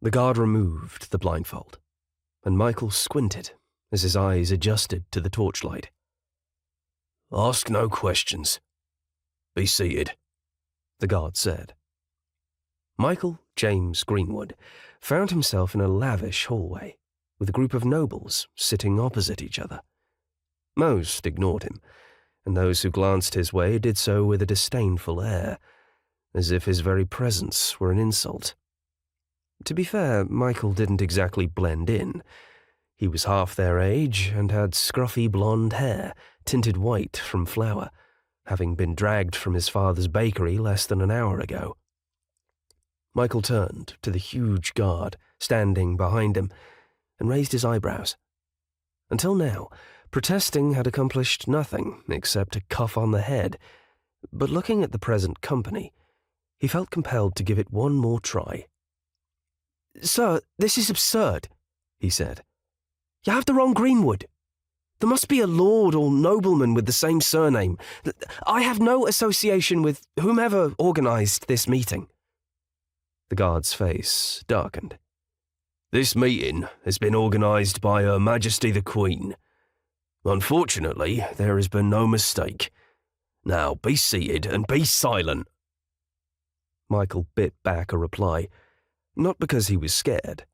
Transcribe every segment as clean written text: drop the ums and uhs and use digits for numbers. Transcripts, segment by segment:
The guard removed the blindfold, and Michael squinted as his eyes adjusted to the torchlight. "Ask no questions. Be seated," the guard said. Michael James Greenwood found himself in a lavish hallway, with a group of nobles sitting opposite each other. Most ignored him, and those who glanced his way did so with a disdainful air, as if his very presence were an insult. To be fair, Michael didn't exactly blend in. He was half their age and had scruffy blonde hair, tinted white from flour, having been dragged from his father's bakery less than an hour ago. Michael turned to the huge guard standing behind him and raised his eyebrows. Until now, protesting had accomplished nothing except a cuff on the head, but looking at the present company, he felt compelled to give it one more try. "Sir, this is absurd," he said. "You have the wrong Greenwood. There must be a lord or nobleman with the same surname. I have no association with whomever organized this meeting." The guard's face darkened. "This meeting has been organized by Her Majesty the Queen. Unfortunately, there has been no mistake. Now be seated and be silent." Michael bit back a reply, not because he was scared,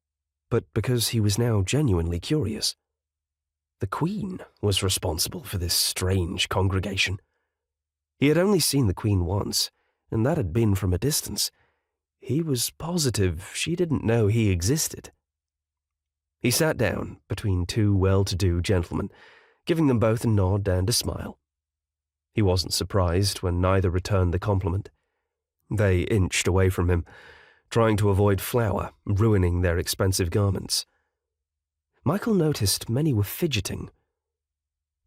but because he was now genuinely curious. The Queen was responsible for this strange congregation. He had only seen the Queen once, and that had been from a distance. He was positive she didn't know he existed. He sat down between two well-to-do gentlemen, giving them both a nod and a smile. He wasn't surprised when neither returned the compliment. They inched away from him, trying to avoid flour ruining their expensive garments. Michael noticed many were fidgeting.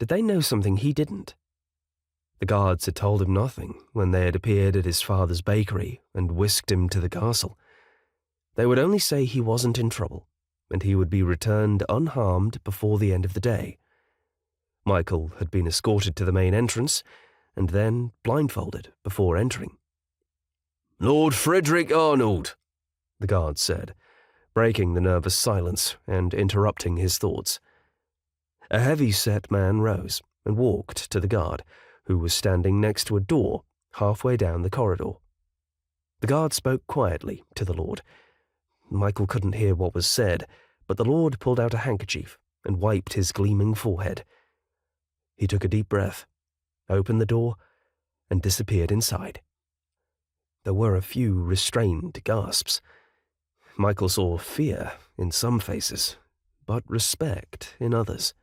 Did they know something he didn't? The guards had told him nothing when they had appeared at his father's bakery and whisked him to the castle. They would only say he wasn't in trouble, and he would be returned unharmed before the end of the day. Michael had been escorted to the main entrance, and then blindfolded before entering. "Lord Frederick Arnold," the guard said, breaking the nervous silence and interrupting his thoughts. A heavy-set man rose and walked to the guard, who was standing next to a door halfway down the corridor. The guard spoke quietly to the lord. Michael couldn't hear what was said, but the lord pulled out a handkerchief and wiped his gleaming forehead. He took a deep breath, opened the door, and disappeared inside. There were a few restrained gasps. Michael saw fear in some faces, but respect in others.